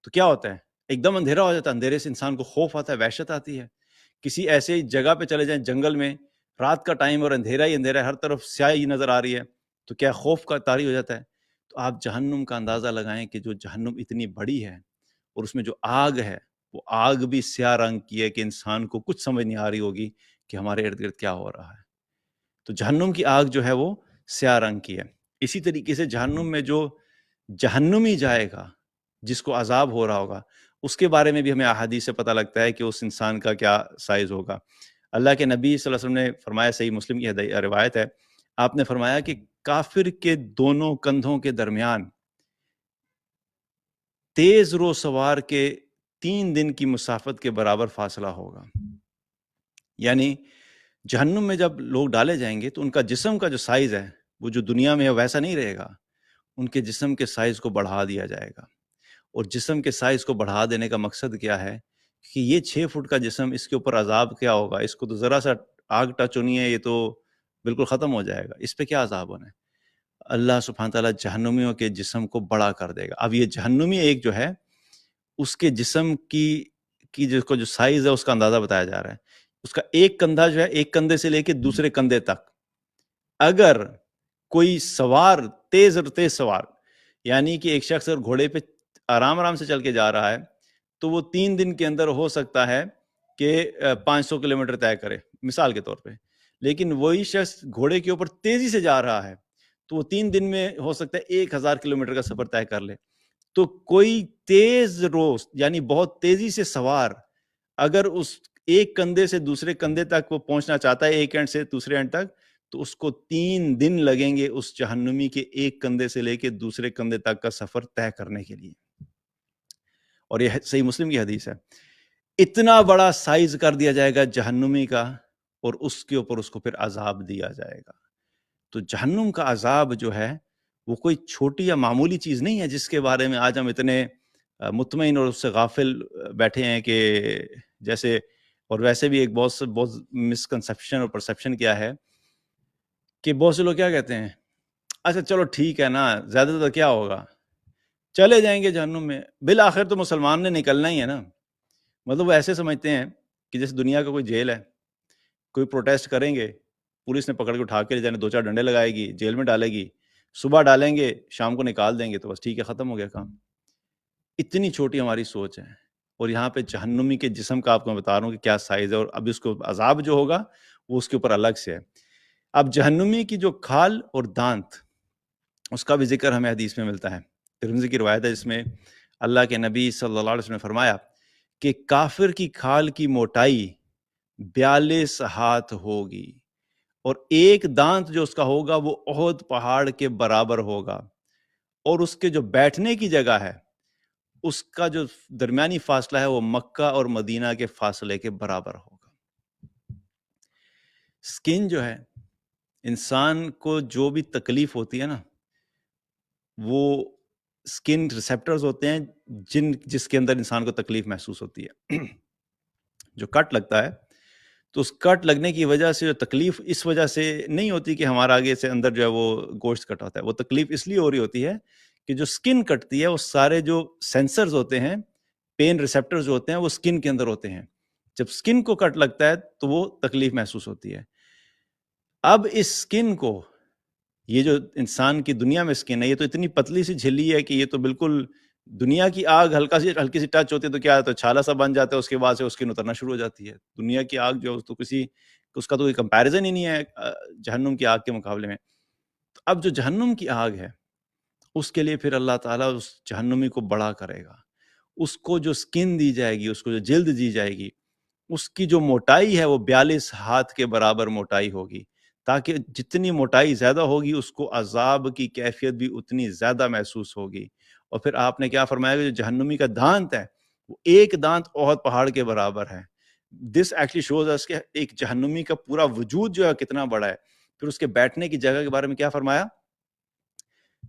تو کیا ہوتا ہے, ایک دم اندھیرا ہو جاتا ہے. اندھیرے سے انسان کو خوف آتا ہے, وحشت آتی ہے. کسی ایسے جگہ پہ چلے جائیں جنگل میں, رات کا ٹائم اور اندھیرا ہی اندھیرا ہے, ہر طرف سیاہی نظر آ رہی ہے, تو کیا خوف کا طاری ہو جاتا ہے. تو آپ جہنم کا اندازہ لگائیں کہ جو جہنم اتنی بڑی ہے اور اس میں جو آگ ہے وہ آگ بھی سیاہ رنگ کی ہے کہ انسان کو کچھ سمجھ نہیں آ رہی ہوگی کہ ہمارے ارد گرد کیا ہو رہا ہے. تو جہنم کی آگ جو ہے وہ سیاہ رنگ کی ہے. اسی طریقے سے جہنم میں جو جہنمی جائے گا جس کو عذاب ہو رہا ہوگا اس کے بارے میں بھی ہمیں احادیث سے پتہ لگتا ہے کہ اس انسان کا کیا سائز ہوگا. اللہ کے نبی صلی اللہ علیہ وسلم نے فرمایا, صحیح مسلم کی روایت ہے, آپ نے فرمایا کہ کافر کے دونوں کندھوں کے درمیان تیز رو سوار کے 3 دن کی مسافت کے برابر فاصلہ ہوگا. یعنی جہنم میں جب لوگ ڈالے جائیں گے تو ان کا جسم کا جو سائز ہے وہ جو دنیا میں ہے ویسا نہیں رہے گا, ان کے جسم کے سائز کو بڑھا دیا جائے گا. اور جسم کے سائز کو بڑھا دینے کا مقصد کیا ہے کہ یہ 6 فٹ کا جسم, اس کے اوپر عذاب کیا ہوگا, اس کو تو ذرا سا آگ ٹچ ہونی ہے یہ تو بالکل ختم ہو جائے گا, اس پہ کیا عذاب ہونا ہے. اللہ سبحانہ تعالیٰ جہنمیوں کے جسم کو بڑا کر دے گا. اب یہ جہنمی ایک جو ہے اس کے جسم کی جو سائز ہے اس کا اندازہ بتایا جا رہا ہے. اس کا ایک کندھا جو ہے ایک کندھے سے لے کے دوسرے کندھے تک، اگر کوئی سوار تیز سوار، یعنی کہ ایک شخص اگر گھوڑے پہ آرام سے چل کے جا رہا ہے تو وہ 3 دن کے اندر ہو سکتا ہے کہ 500 کلومیٹر طے کرے مثال کے طور پہ، لیکن وہی شخص گھوڑے کے اوپر تیزی سے جا رہا ہے تو وہ 3 دن میں ہو سکتا ہے 1000 کلومیٹر کا سفر طے کر لے. تو کوئی تیز روز یعنی بہت تیزی سے سوار اگر اس ایک کندھے سے دوسرے کندھے تک وہ پہنچنا چاہتا ہے، ایک اینڈ سے دوسرے اینڈ تک، تو اس کو 3 دن لگیں گے اس جہنمی کے ایک کندھے سے لے کے دوسرے کندھے تک کا سفر طے کرنے کے لیے. اور یہ صحیح مسلم کی حدیث ہے. اتنا بڑا سائز کر دیا جائے گا جہنمی کا، اور اس کے اوپر اس کو پھر عذاب دیا جائے گا. تو جہنم کا عذاب جو ہے وہ کوئی چھوٹی یا معمولی چیز نہیں ہے جس کے بارے میں آج ہم اتنے مطمئن اور اس سے غافل بیٹھے ہیں کہ جیسے. اور ویسے بھی ایک بہت مسکنسیپشن اور پرسیپشن کیا ہے کہ بہت سے لوگ کیا کہتے ہیں، اچھا چلو ٹھیک ہے نا، زیادہ تر کیا ہوگا، چلے جائیں گے جہنم میں، بالآخر تو مسلمان نے نکلنا ہی ہے نا. مطلب وہ ایسے سمجھتے ہیں کہ جیسے دنیا کا کوئی جیل ہے، کوئی پروٹیسٹ کریں گے، پولیس نے پکڑ کے اٹھا کے لے جانے، 2-4 ڈنڈے لگائے گی، جیل میں ڈالے گی، صبح ڈالیں گے شام کو نکال دیں گے، تو بس ٹھیک ہے ختم ہو گیا کام. اتنی چھوٹی ہماری سوچ ہے. اور یہاں پہ جہنمی کے جسم کا آپ کو میں بتا رہا ہوں کہ کیا سائز ہے، اور اب اس کو عذاب جو ہوگا وہ اس کے اوپر الگ سے ہے. اب جہنمی کی جو کھال اور دانت، اس کا بھی ذکر ہمیں حدیث میں ملتا ہے. ترمذی کی روایت ہے جس میں اللہ کے نبی صلی اللہ علیہ وسلم نے فرمایا کہ کافر کی کھال کی موٹائی 42 ہاتھ ہوگی، اور ایک دانت جو اس کا ہوگا وہ احد پہاڑ کے برابر ہوگا، اور اس کے جو بیٹھنے کی جگہ ہے اس کا جو درمیانی فاصلہ ہے وہ مکہ اور مدینہ کے فاصلے کے برابر ہوگا. سکن جو ہے، انسان کو جو بھی تکلیف ہوتی ہے نا، وہ سکن ریسیپٹرز ہوتے ہیں جس کے اندر انسان کو تکلیف محسوس ہوتی ہے. جو کٹ لگتا ہے تو اس کٹ لگنے کی وجہ سے جو تکلیف اس وجہ سے نہیں ہوتی کہ ہمارا آگے سے اندر جو ہے وہ گوشت کٹا ہوتا ہے، وہ تکلیف اس لیے ہو رہی ہوتی ہے کہ جو سکن کٹتی ہے وہ سارے جو سینسرز ہوتے ہیں، پین ریسیپٹرز جو ہوتے ہیں وہ سکن کے اندر ہوتے ہیں. جب سکن کو کٹ لگتا ہے تو وہ تکلیف محسوس ہوتی ہے. اب اس سکن کو، یہ جو انسان کی دنیا میں سکن ہے، یہ تو اتنی پتلی سی جھلی ہے کہ یہ تو بالکل دنیا کی آگ ہلکی سی ٹچ ہوتی ہے تو کیا ہے، تو چھالا سا بن جاتا ہے، اس کے بعد سے اسکن اترنا شروع ہو جاتی ہے. دنیا کی آگ جو تو اس کا تو کوئی کمپیریزن ہی نہیں ہے جہنم کی آگ کے مقابلے میں. اب جو جہنم کی آگ ہے اس کے لیے پھر اللہ تعالیٰ اس جہنمی کو بڑا کرے گا. اس کو جو سکن دی جائے گی، اس کو جو جلد دی جائے گی، اس کی جو موٹائی ہے وہ 42 ہاتھ کے برابر موٹائی ہوگی، تاکہ جتنی موٹائی زیادہ ہوگی اس کو عذاب کی کیفیت بھی اتنی زیادہ محسوس ہوگی. اور پھر آپ نے کیا فرمایا کہ جو جہنمی کا دانت ہے وہ ایک دانت احد پہاڑ کے برابر ہے. دس ایکچولی شوز اس کہ ایک جہنمی کا پورا وجود جو ہے کتنا بڑا ہے. پھر اس کے بیٹھنے کی جگہ کے بارے میں کیا فرمایا،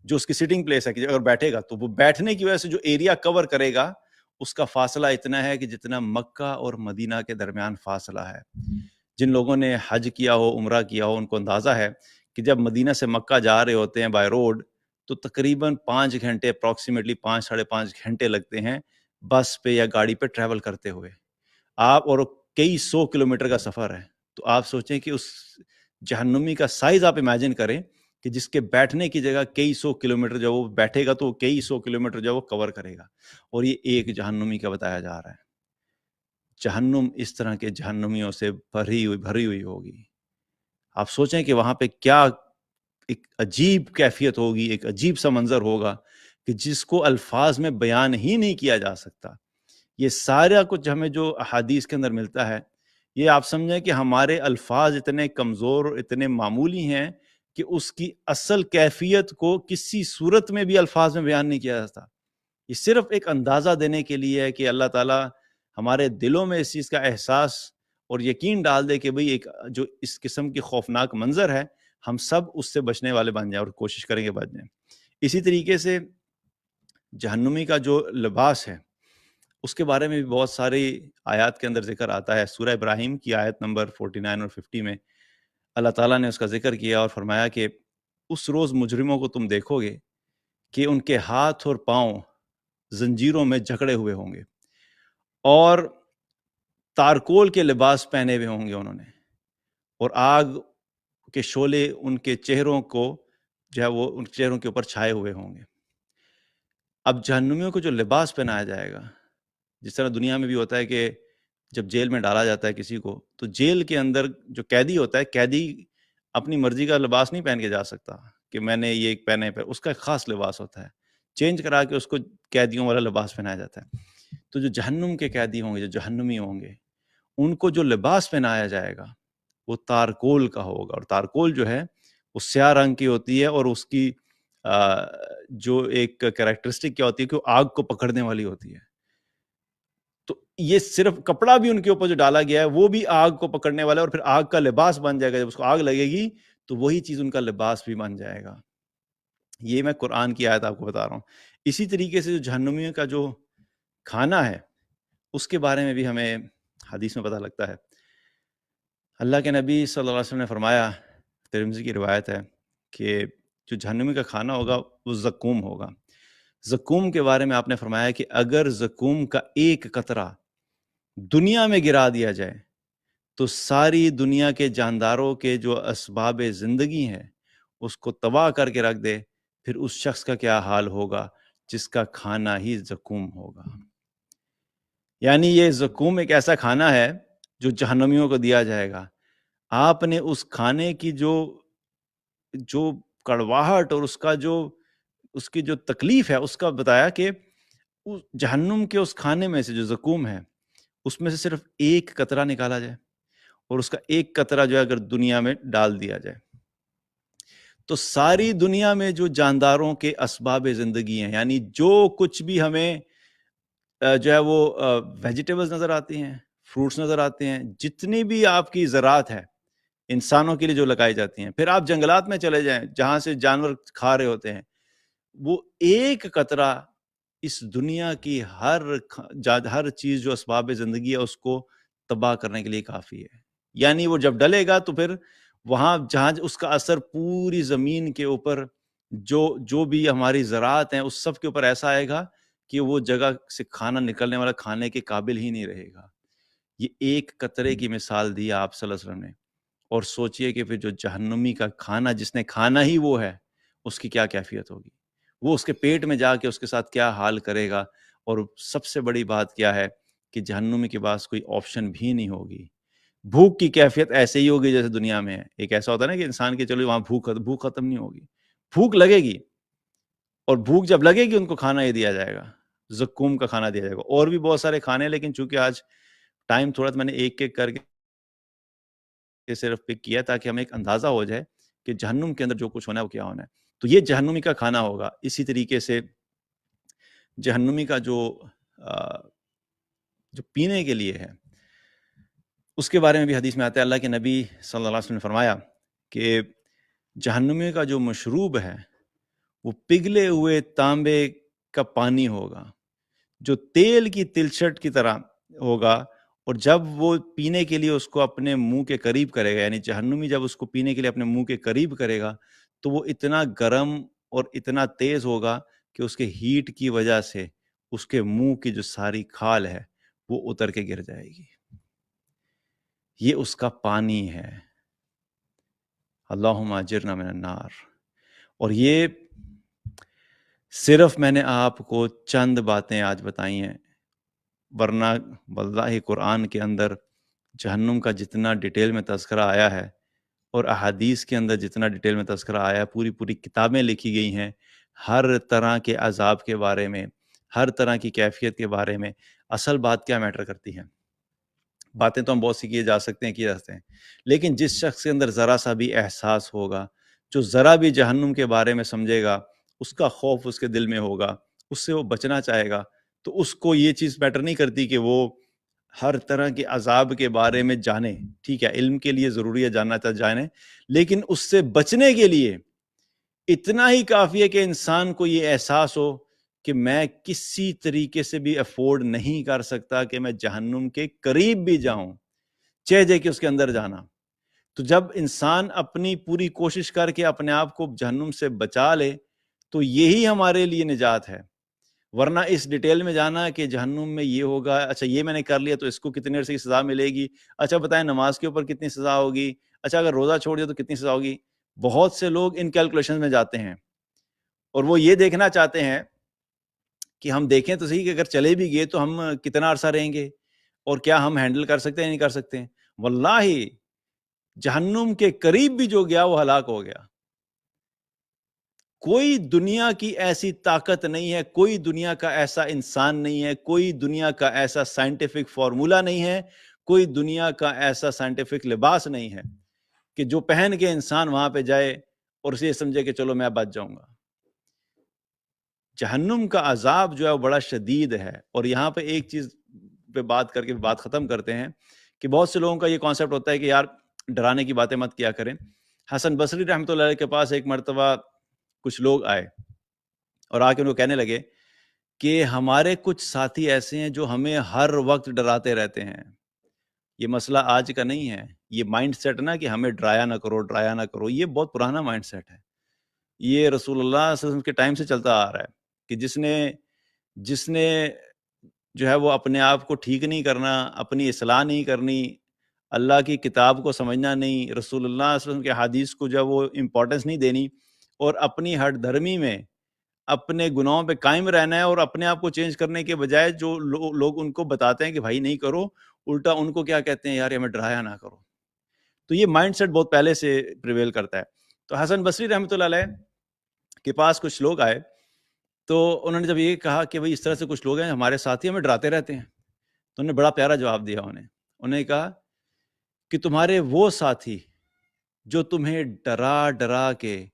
جو اس کی سٹنگ پلیس ہے کہ اگر بیٹھے گا تو وہ بیٹھنے کی وجہ سے جو ایریا کور کرے گا اس کا فاصلہ اتنا ہے کہ جتنا مکہ اور مدینہ کے درمیان فاصلہ ہے. جن لوگوں نے حج کیا ہو، عمرہ کیا ہو، ان کو اندازہ ہے کہ جب مدینہ سے مکہ جا رہے ہوتے ہیں بائی روڈ تو تقریباً 5 گھنٹے، اپروکسیمیٹلی 5-5.5 گھنٹے لگتے ہیں بس پہ یا گاڑی پہ ٹریول کرتے ہوئے. آپ اور کئی 100 کلومیٹر کا سفر ہے. تو آپ سوچیں کہ اس جہنمی کا سائز آپ امیجن کریں کہ جس کے بیٹھنے کی جگہ کئی 100 کلومیٹر جو وہ بیٹھے گا تو وہ کئی 100 کلومیٹر جو وہ کور کرے گا. اور یہ ایک جہنمی کا بتایا جا رہا ہے. جہنم اس طرح کے جہنمیوں سے بھری ہوئی ہوگی. آپ سوچیں کہ وہاں پہ کیا ایک عجیب کیفیت ہوگی، ایک عجیب سا منظر ہوگا کہ جس کو الفاظ میں بیان ہی نہیں کیا جا سکتا. یہ سارا کچھ ہمیں جو احادیث کے اندر ملتا ہے، یہ آپ سمجھیں کہ ہمارے الفاظ اتنے کمزور، اتنے معمولی ہیں کہ اس کی اصل کیفیت کو کسی صورت میں بھی الفاظ میں بیان نہیں کیا جاتا. یہ صرف ایک اندازہ دینے کے لیے ہے کہ اللہ تعالیٰ ہمارے دلوں میں اس چیز کا احساس اور یقین ڈال دے کہ بھئی ایک جو اس قسم کی خوفناک منظر ہے ہم سب اس سے بچنے والے بن جائیں اور کوشش کریں گے بچ جائیں. اسی طریقے سے جہنمی کا جو لباس ہے اس کے بارے میں بھی بہت ساری آیات کے اندر ذکر آتا ہے. سورہ ابراہیم کی آیت نمبر 49 اور 50 میں اللہ تعالیٰ نے اس کا ذکر کیا اور فرمایا کہ اس روز مجرموں کو تم دیکھو گے کہ ان کے ہاتھ اور پاؤں زنجیروں میں جکڑے ہوئے ہوں گے اور تارکول کے لباس پہنے ہوئے ہوں گے انہوں نے، اور آگ کے شعلے ان کے چہروں کو جو ہے وہ ان چہروں کے اوپر چھائے ہوئے ہوں گے۔ اب جہنمیوں کو جو لباس پہنایا جائے گا، جس طرح دنیا میں بھی ہوتا ہے کہ جب جیل میں ڈالا جاتا ہے کسی کو، تو جیل کے اندر جو قیدی ہوتا ہے، قیدی اپنی مرضی کا لباس نہیں پہن کے جا سکتا کہ میں نے یہ پہنے پہ، اس کا ایک خاص لباس ہوتا ہے، چینج کرا کے اس کو قیدیوں والا لباس پہنایا جاتا ہے۔ تو جو جہنم کے قیدی ہوں گے، جو جہنمی ہوں گے، ان کو جو لباس پہنایا جائے گا وہ تارکول کا ہوگا، اور تارکول جو ہے وہ سیاہ رنگ کی ہوتی ہے، اور اس کی جو ایک کریکٹرسٹک کیا ہوتی ہے کہ وہ آگ کو پکڑنے والی ہوتی ہے۔ تو یہ صرف کپڑا بھی ان کے اوپر جو ڈالا گیا ہے وہ بھی آگ کو پکڑنے والا ہے، اور پھر آگ کا لباس بن جائے گا، جب اس کو آگ لگے گی تو وہی چیز ان کا لباس بھی بن جائے گا۔ یہ میں قرآن کی آیت آپ کو بتا رہا ہوں۔ اسی طریقے سے جو جہنمیوں کا جو کھانا ہے اس کے بارے میں بھی ہمیں حدیث میں پتہ لگتا ہے۔ اللہ کے نبی صلی اللہ علیہ وسلم نے فرمایا، ترمذی کی روایت ہے، کہ جو جہنمی کا کھانا ہوگا وہ زقوم ہوگا۔ زقوم کے بارے میں آپ نے فرمایا کہ اگر زقوم کا ایک قطرہ دنیا میں گرا دیا جائے تو ساری دنیا کے جانداروں کے جو اسباب زندگی ہیں اس کو تباہ کر کے رکھ دے، پھر اس شخص کا کیا حال ہوگا جس کا کھانا ہی زقوم ہوگا۔ یعنی یہ زقوم ایک ایسا کھانا ہے جو جہنمیوں کو دیا جائے گا۔ آپ نے اس کھانے کی جو کڑواہٹ اور اس کی جو تکلیف ہے اس کا بتایا کہ جہنم کے اس کھانے میں سے جو زقوم ہے اس میں سے صرف ایک قطرہ نکالا جائے، اور اس کا ایک قطرہ جو ہے اگر دنیا میں ڈال دیا جائے تو ساری دنیا میں جو جانداروں کے اسباب زندگی ہیں، یعنی جو کچھ بھی ہمیں جو ہے وہ ویجیٹیبلز نظر آتی ہیں، فروٹس نظر آتے ہیں، جتنی بھی آپ کی زراعت ہے انسانوں کے لیے جو لگائی جاتی ہیں، پھر آپ جنگلات میں چلے جائیں جہاں سے جانور کھا رہے ہوتے ہیں، وہ ایک قطرہ اس دنیا کی ہر چیز جو اسباب زندگی ہے اس کو تباہ کرنے کے لیے کافی ہے۔ یعنی وہ جب ڈلے گا تو پھر وہاں جہاں اس کا اثر پوری زمین کے اوپر جو بھی ہماری زراعت ہیں اس سب کے اوپر ایسا آئے گا کہ وہ جگہ سے کھانا نکلنے والا کھانے کے قابل ہی نہیں رہے گا۔ یہ ایک قطرے کی مثال دی آپ صلی اللہ علیہ وسلم نے، اور سوچئے کہ پھر جو جہنمی کا کھانا جس نے کھانا ہی وہ ہے اس کی کیا کیفیت ہوگی، وہ اس کے پیٹ میں جا کے اس کے ساتھ کیا حال کرے گا۔ اور سب سے بڑی بات کیا ہے کہ جہنمی کے پاس کوئی آپشن بھی نہیں ہوگی۔ بھوک کی کیفیت ایسے ہی ہوگی جیسے دنیا میں ہے۔ ایک ایسا ہوتا ہے نا کہ انسان کے چلو وہاں بھوک ختم نہیں ہوگی، بھوک لگے گی، اور بھوک جب لگے گی ان کو کھانا یہ دیا جائے گا، زقوم کا کھانا دیا جائے گا۔ اور بھی بہت سارے کھانے، لیکن چونکہ آج ٹائم تھوڑا، میں نے ایک ایک کر کے صرف پک کیا تاکہ ہمیں ایک اندازہ ہو جائے کہ جہنم کے اندر جو کچھ ہونا ہے وہ کیا ہونا ہے۔ تو یہ جہنمی کا کھانا ہوگا۔ اسی طریقے سے جہنمی کا جو پینے کے لیے ہے اس کے بارے میں بھی حدیث میں آتا ہے، اللہ کے نبی صلی اللہ علیہ وسلم نے فرمایا کہ جہنمی کا جو مشروب ہے وہ پگھلے ہوئے تانبے کا پانی ہوگا جو تیل کی تلچھٹ کی طرح ہوگا، اور جب وہ پینے کے لیے اس کو اپنے منہ کے قریب کرے گا، یعنی جہنمی جب اس کو پینے کے لیے اپنے منہ کے قریب کرے گا تو وہ اتنا گرم اور اتنا تیز ہوگا کہ اس کے ہیٹ کی وجہ سے اس کے منہ کی جو ساری کھال ہے وہ اتر کے گر جائے گی۔ یہ اس کا پانی ہے۔ اللہم اجرنا من النار۔ اور یہ صرف میں نے آپ کو چند باتیں آج بتائی ہیں، ورنہ واللہ قرآن کے اندر جہنم کا جتنا ڈیٹیل میں تذکرہ آیا ہے، اور احادیث کے اندر جتنا ڈیٹیل میں تذکرہ آیا ہے، پوری کتابیں لکھی گئی ہیں ہر طرح کے عذاب کے بارے میں، ہر طرح کی کیفیت کے بارے میں۔ اصل بات کیا میٹر کرتی ہے؟ باتیں تو ہم بہت سی کیے جا سکتے ہیں، لیکن جس شخص کے اندر ذرا سا بھی احساس ہوگا، جو ذرا بھی جہنم کے بارے میں سمجھے گا، اس کا خوف اس کے دل میں ہوگا، اس سے وہ بچنا چاہے گا، تو اس کو یہ چیز میٹر نہیں کرتی کہ وہ ہر طرح کے عذاب کے بارے میں جانے۔ ٹھیک ہے، علم کے لیے ضروری ہے جاننا چاہے جانے، لیکن اس سے بچنے کے لیے اتنا ہی کافی ہے کہ انسان کو یہ احساس ہو کہ میں کسی طریقے سے بھی افورڈ نہیں کر سکتا کہ میں جہنم کے قریب بھی جاؤں، چاہے کہ اس کے اندر جانا۔ تو جب انسان اپنی پوری کوشش کر کے اپنے آپ کو جہنم سے بچا لے تو یہی ہمارے لیے نجات ہے۔ ورنہ اس ڈیٹیل میں جانا کہ جہنم میں یہ ہوگا، اچھا یہ میں نے کر لیا تو اس کو کتنے عرصے کی سزا ملے گی، اچھا بتائیں نماز کے اوپر کتنی سزا ہوگی، اچھا اگر روزہ چھوڑ دیا تو کتنی سزا ہوگی. بہت سے لوگ ان کیلکولیشن میں جاتے ہیں اور وہ یہ دیکھنا چاہتے ہیں کہ ہم دیکھیں تو صحیح کہ اگر چلے بھی گئے تو ہم کتنا عرصہ رہیں گے اور کیا ہم ہینڈل کر سکتے ہیں نہیں کر سکتے. واللہ جہنم کے قریب بھی جو گیا وہ ہلاک ہو گیا. کوئی دنیا کی ایسی طاقت نہیں ہے، کوئی دنیا کا ایسا انسان نہیں ہے، کوئی دنیا کا ایسا سائنٹیفک فارمولا نہیں ہے، کوئی دنیا کا ایسا سائنٹیفک لباس نہیں ہے کہ جو پہن کے انسان وہاں پہ جائے اور اسے سمجھے کہ چلو میں بچ جاؤں گا. جہنم کا عذاب جو ہے وہ بڑا شدید ہے. اور یہاں پہ ایک چیز پہ بات کر کے بات ختم کرتے ہیں کہ بہت سے لوگوں کا یہ کانسیپٹ ہوتا ہے کہ یار ڈرانے کی باتیں مت کیا کریں. حسن بصری رحمۃ اللہ علیہ کے پاس ایک مرتبہ کچھ لوگ آئے اور آ کے ان کو کہنے لگے کہ ہمارے کچھ ساتھی ایسے ہیں جو ہمیں ہر وقت ڈراتے رہتے ہیں. یہ مسئلہ آج کا نہیں ہے، یہ مائنڈ سیٹ نا کہ ہمیں ڈرایا نہ کرو ڈرایا نہ کرو، یہ بہت پرانا مائنڈ سیٹ ہے. یہ رسول اللہ صلی اللہ علیہ وسلم کے ٹائم سے چلتا آ رہا ہے کہ جس نے جو ہے وہ اپنے آپ کو ٹھیک نہیں کرنا، اپنی اصلاح نہیں کرنی، اللہ کی کتاب کو سمجھنا نہیں، رسول اللہ صلی اللہ علیہ وسلم کے حدیث کو جو ہے وہ امپورٹنس نہیں دینی، اور اپنی ہٹ دھرمی میں اپنے گناہوں پہ قائم رہنا ہے، اور اپنے آپ کو چینج کرنے کے بجائے جو لوگ ان کو بتاتے ہیں کہ بھائی نہیں کرو، الٹا ان کو کیا کہتے ہیں، یار ہمیں ڈرایا نہ کرو. تو یہ مائنڈ سیٹ بہت پہلے سے پریویل کرتا ہے. تو حسن بصری رحمۃ اللہ علیہ کے پاس کچھ لوگ آئے تو انہوں نے جب یہ کہا کہ بھئی اس طرح سے کچھ لوگ ہیں ہمارے ساتھی ہمیں ڈراتے رہتے ہیں، تو انہوں نے بڑا پیارا جواب دیا. انہوں نے کہا کہ تمہارے وہ ساتھی جو تمہیں ڈرا ڈرا کے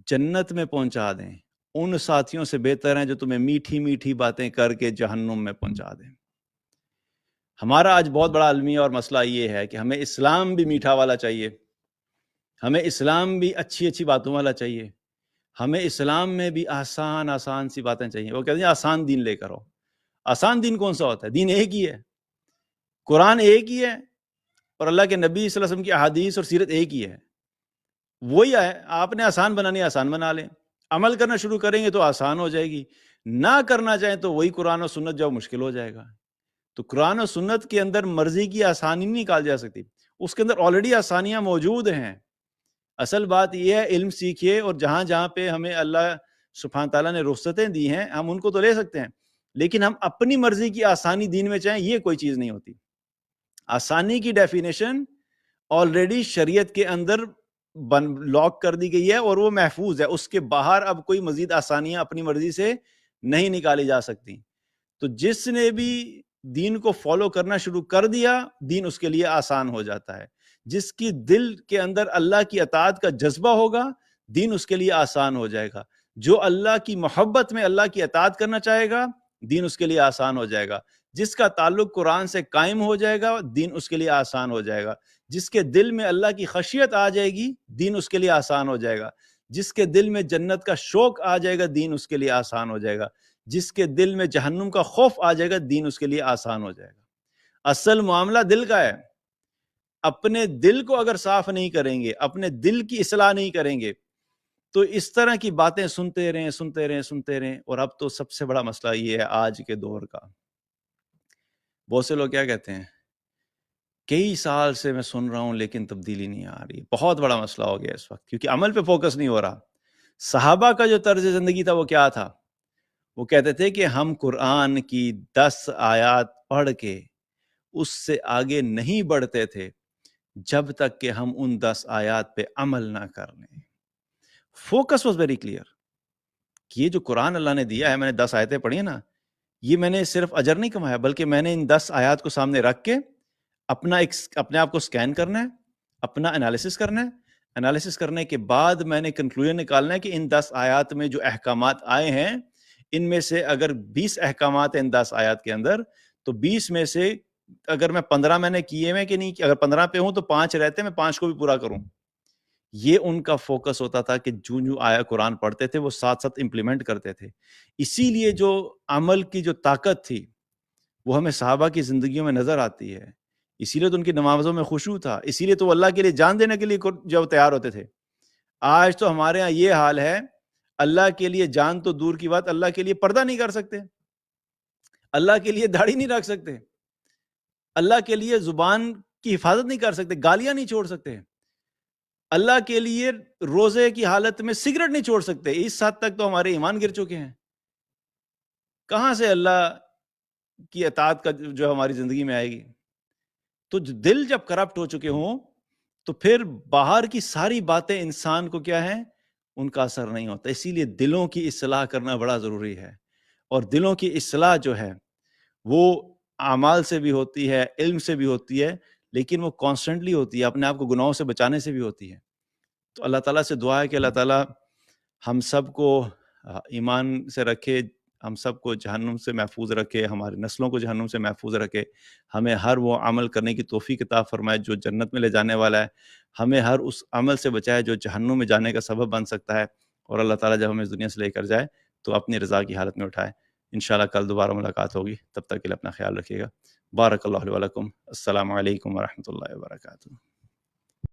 جنت میں پہنچا دیں، ان ساتھیوں سے بہتر ہیں جو تمہیں میٹھی میٹھی باتیں کر کے جہنم میں پہنچا دیں. ہمارا آج بہت بڑا المیہ اور مسئلہ یہ ہے کہ ہمیں اسلام بھی میٹھا والا چاہیے، ہمیں اسلام بھی اچھی اچھی باتوں والا چاہیے، ہمیں اسلام میں بھی آسان آسان سی باتیں چاہیے. وہ کہتے ہیں آسان دین لے کر آؤ. آسان دین کون سا ہوتا ہے؟ دین ایک ہی ہے، قرآن ایک ہی ہے، اور اللہ کے نبی صلی اللہ علیہ وسلم کی احادیث اور سیرت ایک ہی ہے. وہی ہے. آپ نے آسان بنانی آسان بنا لیں، عمل کرنا شروع کریں گے تو آسان ہو جائے گی، نہ کرنا چاہیں تو وہی قرآن و سنت جو مشکل ہو جائے گا. تو قرآن و سنت کے اندر مرضی کی آسانی نہیں نکال جا سکتی، اس کے اندر آلریڈی آسانیاں موجود ہیں. اصل بات یہ ہے علم سیکھیے، اور جہاں جہاں پہ ہمیں اللہ سبحانہ تعالیٰ نے رخصتیں دی ہیں ہم ان کو تو لے سکتے ہیں، لیکن ہم اپنی مرضی کی آسانی دین میں چاہیں یہ کوئی چیز نہیں ہوتی. آسانی کی ڈیفینیشن آلریڈی شریعت کے اندر لاک کر دی گئی ہے اور وہ محفوظ ہے، اس کے باہر اب کوئی مزید آسانیاں اپنی مرضی سے نہیں نکالی جا سکتی. تو جس نے بھی دین کو فالو کرنا شروع کر دیا دین اس کے لیے آسان ہو جاتا ہے. جس کی دل کے اندر اللہ کی اطاعت کا جذبہ ہوگا دین اس کے لیے آسان ہو جائے گا. جو اللہ کی محبت میں اللہ کی اطاعت کرنا چاہے گا دین اس کے لیے آسان ہو جائے گا. جس کا تعلق قرآن سے قائم ہو جائے گا دین اس کے لیے آسان ہو جائے گا. جس کے دل میں اللہ کی خشیت آ جائے گی دین اس کے لیے آسان ہو جائے گا. جس کے دل میں جنت کا شوق آ جائے گا دین اس کے لیے آسان ہو جائے گا. جس کے دل میں جہنم کا خوف آ جائے گا دین اس کے لیے آسان ہو جائے گا. اصل معاملہ دل کا ہے. اپنے دل کو اگر صاف نہیں کریں گے، اپنے دل کی اصلاح نہیں کریں گے، تو اس طرح کی باتیں سنتے رہیں. اور اب تو سب سے بڑا مسئلہ یہ ہے آج کے دور کا، بہت سے لوگ کیا کہتے ہیں، کئی سال سے میں سن رہا ہوں لیکن تبدیلی نہیں آ رہی. بہت بڑا مسئلہ ہو گیا اس وقت، کیونکہ عمل پہ فوکس نہیں ہو رہا. صحابہ کا جو طرز زندگی تھا وہ کیا تھا؟ وہ کہتے تھے کہ ہم قرآن کی 10 آیات پڑھ کے اس سے آگے نہیں بڑھتے تھے جب تک کہ ہم ان 10 آیات پہ عمل نہ کر لیں. فوکس واز ویری کلیئر کہ یہ جو قرآن اللہ نے دیا ہے، میں نے 10 آیتیں پڑھی ہیں نا، یہ میں نے صرف اجر نہیں کمایا بلکہ میں نے ان 10 آیات کو سامنے رکھ کے اپنے آپ کو سکین کرنا ہے، اپنا انالیسس کرنا ہے. انالیسس کرنے کے بعد میں نے کنکلوژن نکالنا ہے کہ ان 10 آیات میں جو احکامات آئے ہیں ان میں سے اگر 20 احکامات ہیں ان 10 آیات کے اندر، تو 20 میں سے اگر میں 15 میں نے کیے ہوئے کہ نہیں، اگر 15 پہ ہوں تو 5 رہتے میں 5 کو بھی پورا کروں. یہ ان کا فوکس ہوتا تھا کہ جو آیا قرآن پڑھتے تھے وہ ساتھ ساتھ امپلیمنٹ کرتے تھے. اسی لیے جو عمل کی جو طاقت تھی وہ ہمیں صحابہ کی زندگیوں میں نظر آتی ہے. اسی لیے تو ان کی نمازوں میں خشوع تھا، اسی لیے تو وہ اللہ کے لیے جان دینے کے لیے جو تیار ہوتے تھے. آج تو ہمارے ہاں یہ حال ہے، اللہ کے لیے جان تو دور کی بات، اللہ کے لیے پردہ نہیں کر سکتے، اللہ کے لیے داڑھی نہیں رکھ سکتے، اللہ کے لیے زبان کی حفاظت نہیں کر سکتے، گالیاں نہیں چھوڑ سکتے، اللہ کے لیے روزے کی حالت میں سگریٹ نہیں چھوڑ سکتے. اس حد تک تو ہمارے ایمان گر چکے ہیں. کہاں سے اللہ کی اطاعت کا جو ہماری زندگی میں آئے گی؟ تو دل جب کرپٹ ہو چکے ہوں تو پھر باہر کی ساری باتیں انسان کو کیا ہیں، ان کا اثر نہیں ہوتا. اسی لیے دلوں کی اصلاح کرنا بڑا ضروری ہے. اور دلوں کی اصلاح جو ہے وہ اعمال سے بھی ہوتی ہے، علم سے بھی ہوتی ہے، لیکن وہ کانسٹنٹلی ہوتی ہے، اپنے آپ کو گناہوں سے بچانے سے بھی ہوتی ہے. تو اللہ تعالیٰ سے دعا ہے کہ اللہ تعالیٰ ہم سب کو ایمان سے رکھے، ہم سب کو جہنم سے محفوظ رکھے، ہماری نسلوں کو جہنم سے محفوظ رکھے، ہمیں ہر وہ عمل کرنے کی توفیق عطا فرمائے جو جنت میں لے جانے والا ہے، ہمیں ہر اس عمل سے بچائے جو جہنم میں جانے کا سبب بن سکتا ہے، اور اللہ تعالیٰ جب ہمیں اس دنیا سے لے کر جائے تو اپنی رضا کی حالت میں اٹھائے. انشاءاللہ کل دوبارہ ملاقات ہوگی، تب تک کے لیے اپنا خیال رکھیے گا. بارک اللہ علیہ ولکم. السلام علیکم ورحمۃ اللہ وبرکاتہ.